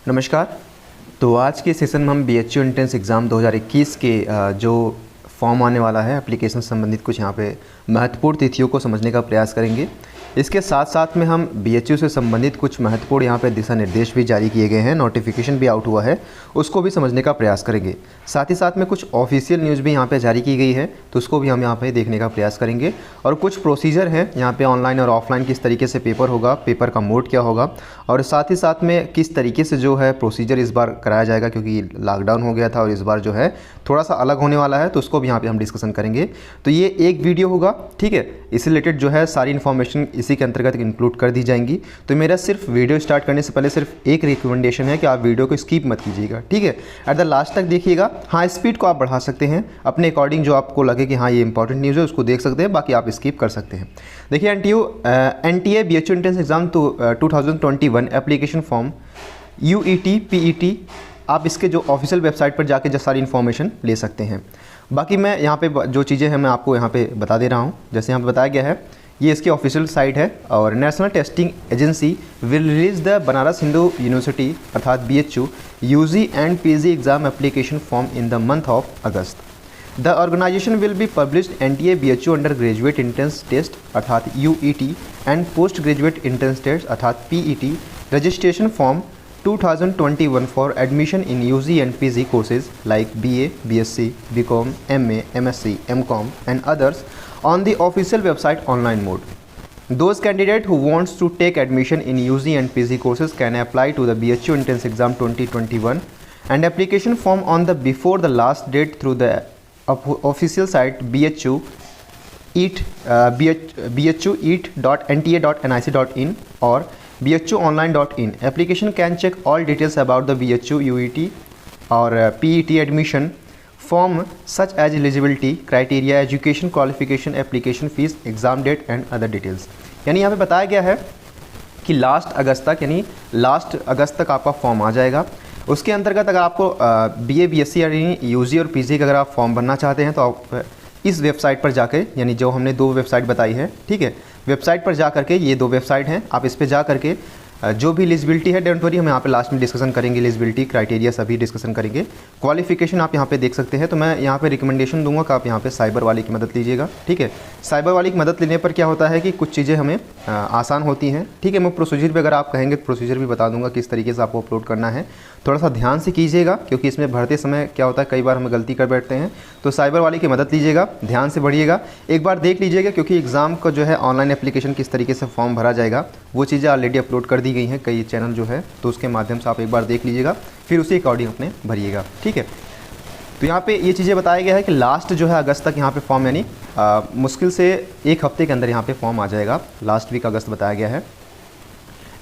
नमस्कार। तो आज के सेशन में हम बीएचयू एंट्रेंस एग्ज़ाम 2021 के जो फॉर्म आने वाला है एप्लीकेशन संबंधित कुछ यहाँ पे महत्वपूर्ण तिथियों को समझने का प्रयास करेंगे। इसके साथ साथ में हम बीएचयू से संबंधित कुछ महत्वपूर्ण यहाँ पे दिशा निर्देश भी जारी किए गए हैं, नोटिफिकेशन भी आउट हुआ है, उसको भी समझने का प्रयास करेंगे। साथ ही साथ में कुछ ऑफिशियल न्यूज़ भी यहाँ पे जारी की गई है, तो उसको भी हम यहाँ पे देखने का प्रयास करेंगे। और कुछ प्रोसीजर हैं यहाँ पे ऑनलाइन और ऑफलाइन, किस तरीके से पेपर होगा, पेपर का मोड क्या होगा, और साथ ही साथ में किस तरीके से जो है प्रोसीजर इस बार कराया जाएगा, क्योंकि लॉकडाउन हो गया था और इस बार जो है थोड़ा सा अलग होने वाला है, तो उसको भी यहाँ पे हम डिस्कशन करेंगे। तो ये एक वीडियो होगा, ठीक है। इससे रिलेटेड जो है सारी इन्फॉर्मेशन इसी के अंतर्गत इंक्लूड कर दी जाएंगी। तो मेरा सिर्फ वीडियो स्टार्ट करने से पहले सिर्फ एक रिकमेंडेशन है कि आप वीडियो को स्किप मत कीजिएगा, ठीक है। एट द लास्ट तक देखिएगा। हाँ, स्पीड को आप बढ़ा सकते हैं अपने अकॉर्डिंग, जो आपको लगे कि हाँ ये इंपॉर्टेंट न्यूज़ है उसको देख सकते हैं, बाकी आप स्किप कर सकते हैं। देखिए, NTA BHU entrance exam 2021 application form UET PET, आप इसके जो ऑफिशियल वेबसाइट पर जाके जो सारी इन्फॉर्मेशन ले सकते हैं। बाकी मैं यहाँ पे जो चीज़ें हैं मैं आपको यहाँ पे बता दे रहा हूँ। जैसे यहाँ पे बताया गया है, ये इसकी ऑफिशियल साइट है। और national testing agency will release the Banaras Hindu university अर्थात BHU UG and PG exam application form in the month of August. The organisation will be published NTA BHU undergraduate entrance test अर्थात UET and post graduate entrance test अर्थात PET registration form 2021 for admission in UG and PG courses like BA, BSc, BCom, MA, MSc, MCom and others on the official website online mode. Those candidates who wants to take admission in UG and PG courses can apply to the BHU Entrance Exam 2021 and application form on the before the last date through the official site bhueat.nta.nic.in or bhuonline.in. Application can check all details about the BHU UET or PET admission form such as eligibility criteria, education qualification, application fees, exam date and other details. यानी यहाँ पे बताया गया है कि last अगस्त तक, यानी last अगस्त तक आपका फॉर्म आ जाएगा। उसके अंतर्गत अगर आपको बीए बीएससी यानी यूजी और पीजी का अगर आप फॉर्म भरना चाहते हैं तो आप इस वेबसाइट पर जाकर, यानी जो हमने दो वेबसाइट बताई है, ठीक है, वेबसाइट पर जा करके, ये दो वेबसाइट हैं, आप इस पे जा करके जो भी एलिजिबिलिटी है, डोंट वरी, हम यहाँ पे लास्ट में डिस्कशन करेंगे, एलिजिबिलिटी क्राइटेरिया सभी डिस्कशन करेंगे। क्वालिफिकेशन आप यहाँ पे देख सकते हैं। तो मैं यहाँ पे रिकमेंडेशन दूंगा कि आप यहाँ पे साइबर वाले की मदद लीजिएगा, ठीक है। साइबर वाले की मदद लेने पर क्या होता है कि कुछ चीज़ें हमें आसान होती हैं, ठीक है। मैं प्रोसीजर पर अगर आप कहेंगे तो प्रोसीजर भी बता दूंगा किस तरीके से आपको अपलोड करना है। थोड़ा सा ध्यान से कीजिएगा, क्योंकि इसमें भरते समय क्या होता है, कई बार हम गलती कर बैठते हैं। तो साइबर वाले की मदद लीजिएगा, ध्यान से बढ़िएगा, एक बार देख लीजिएगा, क्योंकि एग्ज़ाम का जो है ऑनलाइन एप्लीकेशन किस तरीके से फॉर्म भरा जाएगा वो चीज़ें ऑलरेडी अपलोड कर दी गई हैं कई चैनल जो है, तो उसके माध्यम से आप एक बार देख लीजिएगा, फिर उसी अकॉर्डिंग अपने भरिएगा, ठीक है। तो यहाँ पे ये चीज़ें बताया गया है कि लास्ट जो है अगस्त तक यहाँ पे फॉर्म, यानी मुश्किल से एक हफ्ते के अंदर यहाँ पे फॉर्म आ जाएगा। लास्ट वीक अगस्त बताया गया है।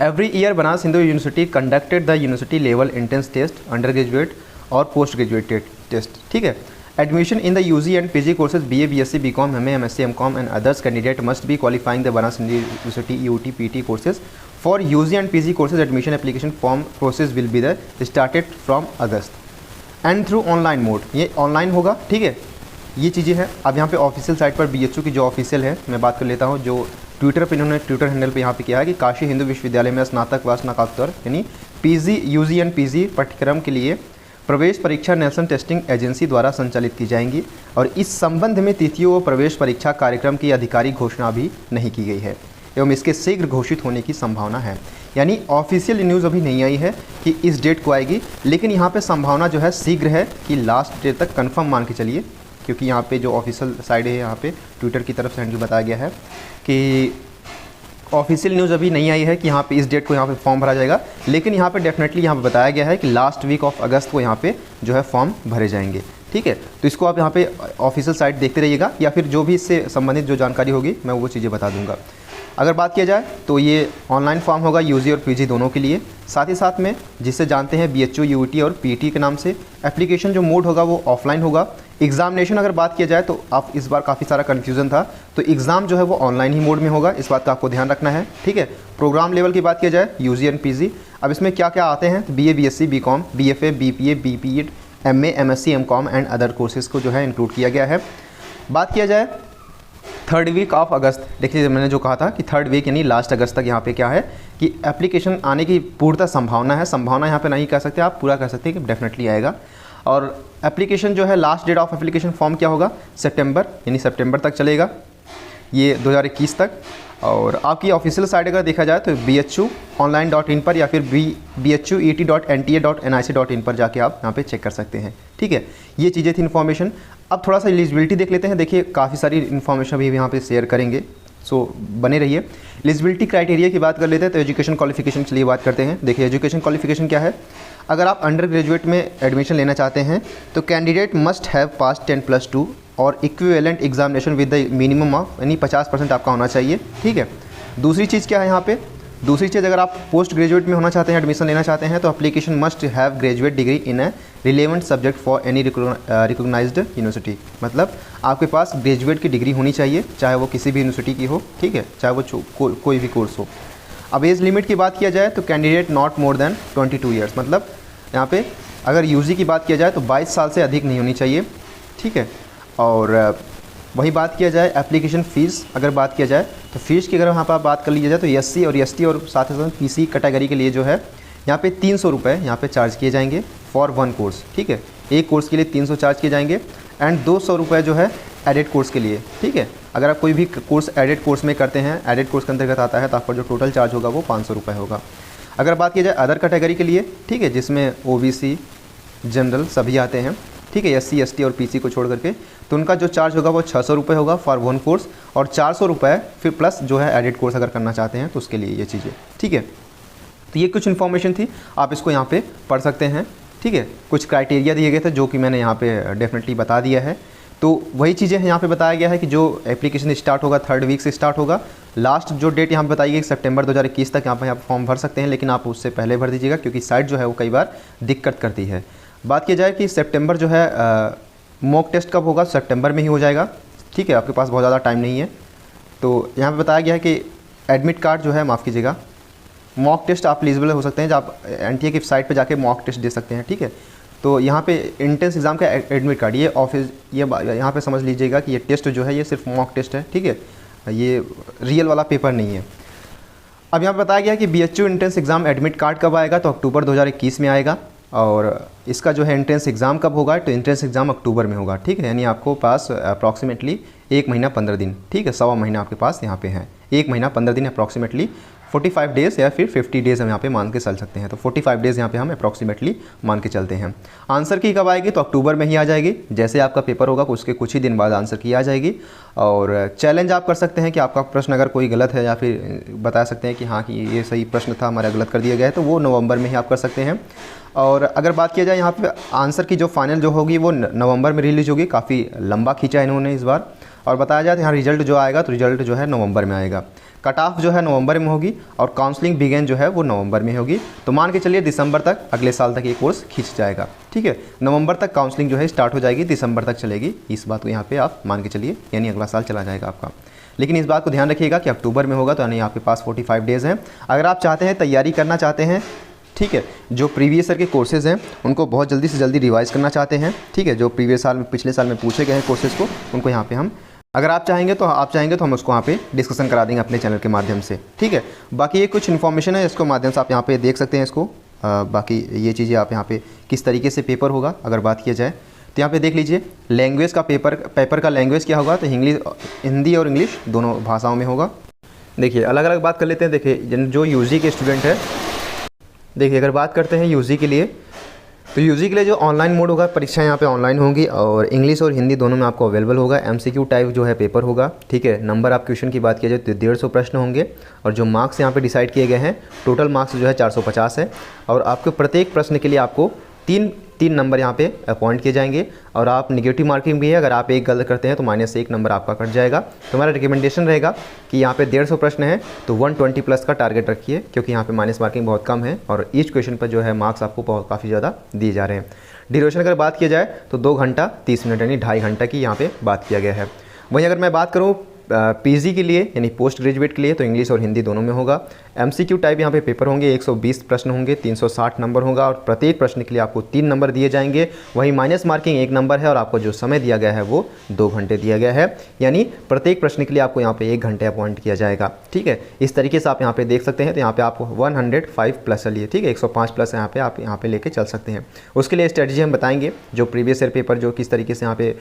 Every year Banaras Hindu university conducted the university level entrance test, under graduate और पोस्ट ग्रेजुएट टेस्ट, ठीक है। Admission in the UG and PG courses BA BSc BCom MA MSc MCom and others candidate must be qualifying the Banaras Hindu university UT PT courses for UG and PG courses admission application form process will be the started from August and through online mode. ये online होगा, ठीक है। ये चीज़ें हैं। अब यहाँ पे ऑफिशियल साइट पर बीएचयू की जो ऑफिशियल है, मैं बात कर लेता हूँ, जो ट्विटर पे इन्होंने ट्विटर हैंडल पे यहाँ पे किया है कि काशी हिंदू विश्वविद्यालय में स्नातक व स्नातकोत्तर यानी पीजी यूजी एंड पीजी पाठ्यक्रम के लिए प्रवेश परीक्षा नेशनल टेस्टिंग एजेंसी द्वारा संचालित की जाएंगी और इस संबंध में तिथियों व प्रवेश परीक्षा कार्यक्रम की आधिकारिक घोषणा भी नहीं की गई है एवं इसके शीघ्र घोषित होने की संभावना है। यानी ऑफिशियल न्यूज़ अभी नहीं आई है कि इस डेट को आएगी, लेकिन यहाँ पे संभावना जो है शीघ्र है कि लास्ट डेट तक कंफर्म मान के चलिए, क्योंकि यहाँ पे जो ऑफिशियल साइट है, यहाँ पे ट्विटर की तरफ से हैंडल बताया गया है कि ऑफिशियल न्यूज़ अभी नहीं आई है कि यहाँ पे इस डेट को यहाँ पे फॉर्म भरा जाएगा, लेकिन यहाँ पे डेफिनेटली यहाँ पे बताया गया है कि लास्ट वीक ऑफ अगस्त को यहाँ पे जो है फॉर्म भरे जाएंगे, ठीक है। तो इसको आप यहाँ पे ऑफिशियल साइट देखते रहिएगा, या फिर जो भी इससे संबंधित जो जानकारी होगी मैं वो चीज़ें बता दूँगा। अगर बात किया जाए तो ये ऑनलाइन फॉर्म होगा यूजी और पीजी दोनों के लिए। साथ ही साथ में जिसे जानते हैं बीएचयू यूईटी और पीटी के नाम से, एप्लीकेशन जो मोड होगा वो ऑफलाइन होगा। एग्जामिनेशन अगर बात किया जाए तो आप इस बार काफ़ी सारा कन्फ्यूज़न था, तो एग्ज़ाम जो है वो ऑनलाइन ही मोड में होगा, इस बात का आपको ध्यान रखना है, ठीक है। प्रोग्राम लेवल की बात किया जाए यूजी एंड पीजी, अब इसमें क्या क्या आते हैं, BA BSc BCom BFA BPA BPEd MA MSc MCom and other courses को जो है इंक्लूड किया गया है। बात किया जाए 3rd वीक ऑफ अगस्त। देखिए मैंने जो कहा था कि 3rd वीक यानी लास्ट अगस्त तक यहाँ पे क्या है कि एप्लीकेशन आने की पूर्णतः संभावना है। संभावना यहाँ पे नहीं कह सकते, आप पूरा कह सकते हैं कि डेफिनेटली आएगा। और एप्लीकेशन जो है last date of application form क्या होगा, सितंबर, यानी सितंबर तक चलेगा ये 2021 तक। और आपकी ऑफिशियल साइट अगर देखा जाए तो bhuonline.in पर या फिर bhuet.nta.nic.in पर जाके आप यहाँ पे चेक कर सकते हैं। ठीक है, ये चीज़ें थी इन्फॉर्मेशन। अब थोड़ा सा एलिजिबिलिटी देख लेते हैं। देखिए काफ़ी सारी इन्फॉर्मेशन भी यहाँ पे शेयर करेंगे, सो बने रहिए। एलिजिबिलिटी क्राइटेरिया की बात कर लेते हैं तो एजुकेशन क्वालिफिकेशन के लिए बात करते हैं। देखिए एजुकेशन क्वालिफिकेशन क्या है, अगर आप अंडर ग्रेजुएट में एडमिशन लेना चाहते हैं तो कैंडिडेट मस्ट हैव पास 10+2 और equivalent examination with the minimum of, यानी 50% आपका होना चाहिए। ठीक है, दूसरी चीज़ क्या है यहाँ पे, दूसरी चीज़ अगर आप पोस्ट ग्रेजुएट में होना चाहते हैं, एडमिशन लेना चाहते हैं तो application must have graduate degree in a relevant subject for any recognised university. मतलब आपके पास ग्रेजुएट की डिग्री होनी चाहिए, चाहे वो किसी भी यूनिवर्सिटी की हो। ठीक है, चाहे वो कोई भी कोर्स हो। अब एज लिमिट की बात किया जाए तो candidate not more than 22 years, मतलब यहाँ पे अगर यूजी की बात किया जाए तो 22 साल से अधिक नहीं होनी चाहिए। ठीक है, और वही बात किया जाए एप्लीकेशन फ़ीस अगर बात किया जाए तो फ़ीस की अगर यहाँ पर बात कर ली जाए तो एससी और एसटी और साथ ही साथ पीसी कैटेगरी के लिए जो है यहाँ पे 300 रुपये यहाँ पे चार्ज किए जाएंगे फॉर 1 कोर्स। ठीक है, एक कोर्स के लिए 300 चार्ज किए जाएंगे एंड 200 रुपये जो है एडेड कोर्स के लिए। ठीक है, अगर आप कोई भी कोर्स एडेड कोर्स में करते हैं, एडेड कोर्स के अंतर्गत आता है तो आपका जो टोटल चार्ज होगा वो 500 रुपये होगा। अगर बात की जाए अदर कैटेगरी के लिए, ठीक है, जिसमें ओबीसी जनरल सभी आते हैं, ठीक है, एससी एसटी और पीसी को छोड़ करके, तो उनका जो चार्ज होगा वो 600 रुपये होगा फॉर 1 कोर्स और 400 रुपये फिर प्लस जो है एडिट कोर्स अगर करना चाहते हैं तो उसके लिए ये चीज़ें। ठीक है, तो ये कुछ इन्फॉर्मेशन थी, आप इसको यहाँ पे पढ़ सकते हैं। ठीक है, कुछ क्राइटेरिया दिए गए थे जो कि मैंने यहाँ पे डेफिनेटली बता दिया है। तो वही चीज़ें यहाँ पे बताया गया है कि जो एप्लीकेशन स्टार्ट होगा 3rd वीक से स्टार्ट होगा। लास्ट जो डेट यहाँ पे बताई गई सितंबर 2021 तक यहाँ पे आप फॉर्म भर सकते हैं, लेकिन आप उससे पहले भर दीजिएगा क्योंकि साइट जो है वो कई बार दिक्कत करती है। बात की जाए कि सितंबर जो है मॉक टेस्ट कब होगा, सितंबर में ही हो जाएगा। ठीक है, आपके पास बहुत ज़्यादा टाइम नहीं है। तो यहाँ पे बताया गया है कि एडमिट कार्ड जो है, माफ़ कीजिएगा, मॉक टेस्ट आप एलिजिबल हो सकते हैं, जब आप एनटीए की साइट पे जाके मॉक टेस्ट दे सकते हैं। ठीक है, तो यहाँ पे इंट्रेंस एग्ज़ाम का एडमिट कार्ड, ये ऑफिस, ये यहाँ पे समझ लीजिएगा कि ये टेस्ट जो है ये सिर्फ मॉक टेस्ट है। ठीक है, ये रियल वाला पेपर नहीं है। अब यहाँ पे बताया गया कि BHU entrance exam admit card कब आएगा, तो अक्टूबर 2021 में आएगा। और इसका जो है एंट्रेंस एग्ज़ाम कब होगा, तो एंट्रेंस एग्ज़ाम अक्टूबर में होगा। ठीक है, यानी आपको पास अप्रॉक्सीमेटली 1 महीना 15 दिन, ठीक है, 1.25 महीना आपके पास यहाँ पे है। 1 महीना 15 दिन अप्रॉक्सीमेटली 45 डेज़ या फिर 50 डेज़ हम यहाँ पे मान के चल सकते हैं। तो 45 डेज़ यहाँ पे हम अप्रॉक्सीमेटली मान के चलते हैं। आंसर की कब आएगी, तो अक्टूबर में ही आ जाएगी। जैसे आपका पेपर होगा उसके कुछ ही दिन बाद आंसर की आ जाएगी। और चैलेंज आप कर सकते हैं कि आपका प्रश्न अगर कोई गलत है या फिर बता सकते हैं कि हाँ कि ये सही प्रश्न था, हमारा गलत कर दिया गया है, तो वो नवंबर में ही आप कर सकते हैं। और अगर बात किया जाए यहाँ पे आंसर की जो फाइनल जो होगी वो नवंबर में रिलीज होगी। काफ़ी लंबा खींचा इन्होंने इस बार। और बताया जाए तो यहाँ रिजल्ट जो आएगा तो रिजल्ट जो है नवंबर में आएगा। कट ऑफ जो है नवंबर में होगी और काउंसलिंग बिगेन जो है वो नवंबर में होगी। तो मान के चलिए दिसंबर तक, अगले साल तक ये कोर्स खींच जाएगा। ठीक है, नवंबर तक काउंसलिंग जो है स्टार्ट हो जाएगी, दिसंबर तक चलेगी। इस बात को यहाँ पे आप मान के चलिए, यानी अगला साल चला जाएगा आपका। लेकिन इस बात को ध्यान रखिएगा कि अक्टूबर में होगा, तो यानी आपके पास 45 डेज़ हैं। अगर आप चाहते हैं, तैयारी करना चाहते हैं, ठीक है, जो प्रीवियस ईयर के कोर्सेज़ हैं उनको बहुत जल्दी से जल्दी रिवाइज़ करना चाहते हैं, ठीक है, जो प्रीवियस साल में, पिछले साल में पूछे गए हैं कोर्सेज़ को, उनको यहाँ पे हम, अगर आप चाहेंगे तो हम उसको यहाँ पे डिस्कशन करा देंगे अपने चैनल के माध्यम से। ठीक है, बाकी ये कुछ इन्फॉर्मेशन है, इसको माध्यम से आप यहाँ पे देख सकते हैं इसको। बाकी ये चीज़ें आप यहाँ पे किस तरीके से पेपर होगा अगर बात किया जाए तो यहाँ पे देख लीजिए। लैंग्वेज का पेपर का लैंग्वेज क्या होगा, तो हिंदी और इंग्लिश दोनों भाषाओं में होगा। देखिए अलग अलग बात कर लेते हैं। देखिए जो यूजी के स्टूडेंट है, देखिए अगर बात करते हैं यूजी के लिए, तो यूजी के लिए जो ऑनलाइन मोड होगा, परीक्षा यहाँ पे ऑनलाइन होंगी और इंग्लिश और हिंदी दोनों में आपको अवेलेबल होगा। एमसीक्यू टाइप जो है पेपर होगा। ठीक है, नंबर ऑफ क्वेश्चन की बात किया जाए तो 150 प्रश्न होंगे और जो मार्क्स यहाँ पे डिसाइड किए गए हैं, टोटल मार्क्स जो है 450 है। और आपके प्रत्येक प्रश्न के लिए आपको तीन नंबर यहाँ पे अपॉइंट किए जाएंगे और आप निगेटिव मार्किंग भी है, अगर आप एक गलत करते हैं तो -1 नंबर आपका कट जाएगा। तो हमारा रिकमेंडेशन रहेगा कि यहाँ पे 150 प्रश्न है तो 120 प्लस का टारगेट रखिए, क्योंकि यहाँ पे माइनस मार्किंग बहुत कम है और ईच क्वेश्चन पर जो है मार्क्स आपको काफ़ी ज़्यादा दिए जा रहे हैं। ड्यूरेशन अगर बात किया जाए तो 2 घंटा 30 मिनट यानी 2.5 घंटा की यहाँ पर बात किया गया है। वहीं अगर मैं बात करूँ पीजी के लिए यानी पोस्ट ग्रेजुएट के लिए तो इंग्लिश और हिंदी दोनों में होगा। एमसीक्यू टाइप यहाँ पे पेपर होंगे, 120 प्रश्न होंगे, 360 नंबर होगा और प्रत्येक प्रश्न के लिए आपको 3 नंबर दिए जाएंगे। वहीं माइनस मार्किंग 1 नंबर है और आपको जो समय दिया गया है वो 2 घंटे दिया गया है, यानी प्रत्येक प्रश्न के लिए आपको यहाँ पे 1 घंटे अपॉइंट किया जाएगा। ठीक है, इस तरीके से आप यहाँ पे देख सकते हैं। तो यहाँ पे आपको 105 प्लस चलिए, ठीक है, 105 प्लस यहाँ पे आप यहाँ पे लेके चल सकते हैं। उसके लिए स्ट्रेटजी हम बताएंगे, जो प्रीवियस ईयर पेपर जो किस तरीके से यहाँ पे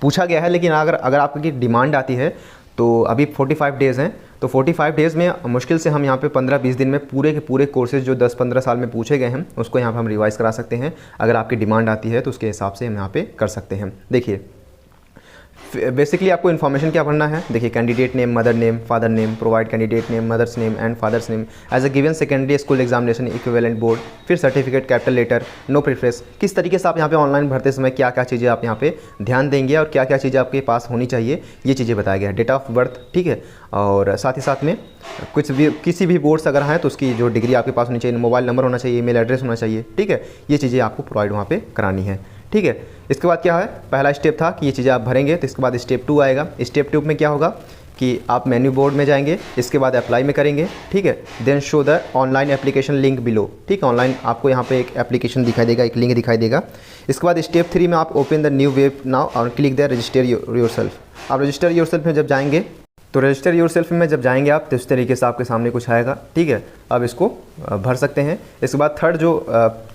पूछा गया है। लेकिन अगर आपकी डिमांड आती है तो अभी 45 डेज़ हैं, तो 45 डेज़ में मुश्किल से हम यहाँ पे 15-20 दिन में पूरे के पूरे कोर्सेज जो 10-15 साल में पूछे गए हैं उसको यहाँ पे हम रिवाइज़ करा सकते हैं। अगर आपकी डिमांड आती है तो उसके हिसाब से हम यहाँ पे कर सकते हैं। देखिए बेसिकली आपको इन्फॉर्मेशन क्या पढ़ना है। देखिए candidate name, mother name, father name, provide candidate name, mother's name and father's name as a given secondary school examination equivalent board, फिर certificate, capital letter, no preference. किस तरीके से आप यहाँ पे ऑनलाइन भरते समय क्या क्या चीज़ें आप यहाँ पे ध्यान देंगे और क्या क्या चीज़ें आपके पास होनी चाहिए, ये चीज़ें बताया गया है। डेट ऑफ बर्थ, ठीक है, और साथ ही साथ में कुछ भी किसी भी बोर्ड से अगर हैं तो उसकी जो डिग्री आपके पास होनी चाहिए, मोबाइल नंबर होना चाहिए, ईमेल एड्रेस होना चाहिए। ठीक है, ये चीज़ें आपको प्रोवाइड वहाँ पे करानी है। ठीक है, इसके बाद क्या है, पहला स्टेप था कि ये चीज़ें आप भरेंगे, तो इसके बाद स्टेप 2 आएगा। स्टेप 2 में क्या होगा कि आप मेन्यू बोर्ड में जाएंगे, इसके बाद अप्लाई में करेंगे। ठीक है, then show the online application link below. ठीक है, ऑनलाइन आपको यहाँ पे एक एप्लीकेशन दिखाई देगा, एक लिंक दिखाई देगा। इसके बाद स्टेप 3 में आप open the new web now और क्लिक द रजिस्टर योरसेल्फ। आप रजिस्टर योरसेल्फ में जब जाएंगे तो रजिस्टर योरसेल्फ में जब जाएंगे आप तो इस तरीके से आपके सामने कुछ आएगा। ठीक है, अब इसको भर सकते हैं। इसके बाद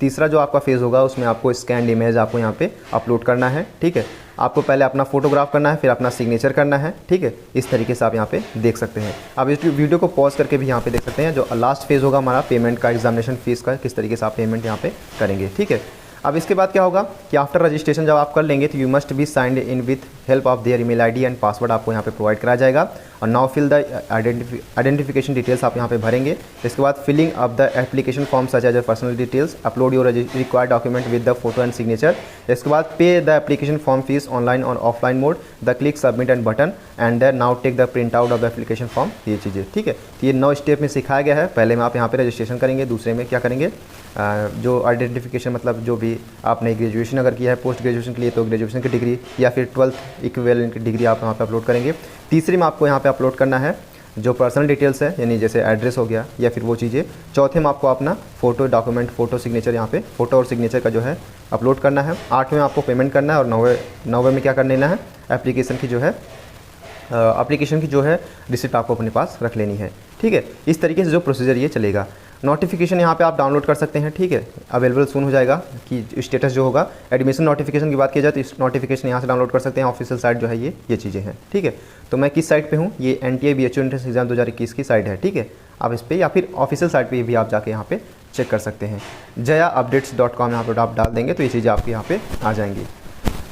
तीसरा जो आपका फेज़ होगा उसमें आपको स्कैन इमेज आपको यहाँ पे अपलोड करना है। ठीक है, आपको पहले अपना फोटोग्राफ करना है, फिर अपना सिग्नेचर करना है। ठीक है, इस तरीके से आप यहाँ पे देख सकते हैं। आप इस वीडियो को पॉज करके भी यहाँ पे देख सकते हैं। जो लास्ट फेज़ होगा हमारा पेमेंट का, एग्जामिनेशन फीस का, किस तरीके से आप पेमेंट यहाँ पे करेंगे। ठीक है, अब इसके बाद क्या होगा कि आफ्टर रजिस्ट्रेशन जब आप कर लेंगे तो you must be signed in with help of their email ID and password आपको यहाँ पे प्रोवाइड कराया जाएगा। और now fill the identification details आप यहाँ पे भरेंगे। इसके बाद filling of the application form such as personal details, upload your required document with the photo and signature. इसके बाद pay the application form fees online और offline mode, the click submit and button and then now take the print out of the application form. ये चीज़ें, ठीक है, तो ये 9 step में सिखाया गया है। पहले में आप यहाँ पे रजिस्ट्रेशन करेंगे, दूसरे में क्या करेंगे, जो आइडेंटिफिकेशन मतलब जो भी आपने ग्रेजुएशन अगर किया है पोस्ट ग्रेजुएशन के लिए तो ग्रेजुएशन की डिग्री या फिर 12th इक्विवेलेंट की डिग्री आप यहाँ पे अपलोड करेंगे। तीसरे में आपको यहाँ पे अपलोड करना है जो पर्सनल डिटेल्स है, यानी जैसे एड्रेस हो गया या फिर वो चीज़ें। चौथे में आपको अपना फोटो डॉक्यूमेंट, फोटो सिग्नेचर यहाँ पे फोटो और सिग्नेचर का जो है अपलोड करना है। 8वें में आपको पेमेंट करना है और 9वें में क्या कर लेना है, एप्लीकेशन की जो है रिसिप्ट आपको अपने पास रख लेनी है। ठीक है, इस तरीके से जो प्रोसीजर ये चलेगा। नोटिफिकेशन यहाँ पे आप डाउनलोड कर सकते हैं। ठीक है, अवेलेबल सून हो जाएगा कि स्टेटस जो होगा। एडमिशन नोटिफिकेशन की बात की जाए तो इस नोटिफिकेशन यहाँ से डाउनलोड कर सकते हैं। ऑफिशियल साइट जो है ये चीज़ें हैं। ठीक है, तो मैं किस साइट पे हूँ, ये NTA BHU एंट्रेंस एग्जाम 2021 की साइट है। ठीक है, आप इस पर या फिर ऑफिशियल साइट पर भी आप जाके यहाँ पे चेक कर सकते हैं। jayaupdates.com यहाँ पर आप डाल देंगे तो ये चीज़ें आपके यहाँ पे आ जाएंगी।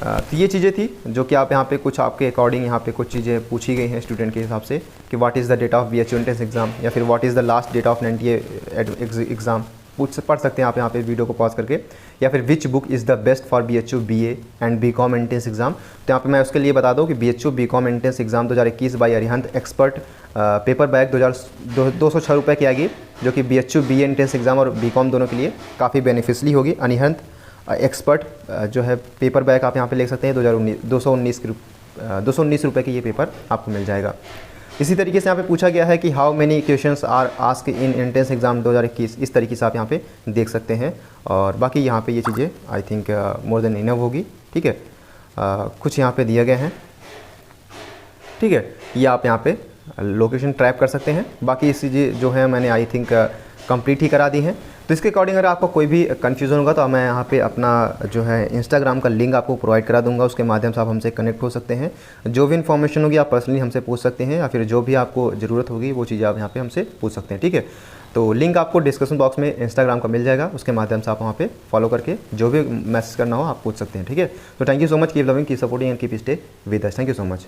तो ये चीज़ें थी जो कि आप यहाँ पे कुछ आपके अकॉर्डिंग यहाँ पे कुछ चीज़ें पूछी गई हैं स्टूडेंट के हिसाब से कि what is the date of BHU entrance exam या फिर what is the last date of NTA exam पढ़ सकते हैं आप यहाँ पे वीडियो को पॉज करके। या फिर which book is the best for BHU BA and BCom entrance exam. तो यहाँ पे मैं उसके लिए बता दूँ कि BHU BCom entrance exam 2021 by Arihant expert paper bag 206 रुपये की आएगी, जो कि BHU BA एंट्रेंस एग्जाम और BCom दोनों के लिए काफ़ी बेनिफिशली होगी। अरिहंत एक्सपर्ट जो है पेपर बैग आप यहाँ पे ले सकते हैं 219 रुपये की ये पेपर आपको मिल जाएगा। इसी तरीके से यहाँ पे पूछा गया है कि how many questions are ask in entrance exam 2021, इस तरीके से आप यहाँ पे देख सकते हैं। और बाकी यहाँ पे ये चीज़ें I think more than enough होगी। ठीक है, कुछ यहाँ पे दिए गए हैं। ठीक है, ये आप यहाँ पे लोकेशन ट्रैप कर सकते हैं। बाकी चीज़ें जो है मैंने आई थिंक कंप्लीट ही करा दी हैं। तो इसके अकॉर्डिंग अगर आपको कोई भी कन्फ्यूज़न होगा तो मैं यहाँ पे अपना जो है इंस्टाग्राम का लिंक आपको प्रोवाइड करा दूंगा, उसके माध्यम से आप हमसे कनेक्ट हो सकते हैं। जो भी इन्फॉर्मेशन होगी आप पर्सनली हमसे पूछ सकते हैं या फिर जो भी आपको ज़रूरत होगी वो चीज़ें आप यहाँ पे हमसे पूछ सकते हैं। ठीक है, तो लिंक आपको डिस्क्रिप्शन बॉक्स में इंस्टाग्राम का मिल जाएगा, उसके माध्यम से आप वहाँ पे फॉलो करके जो भी मैसेज करना हो आप पूछ सकते हैं। ठीक है, तो thank you so much, keep loving, keep supporting and keep stay with us. Thank you so much.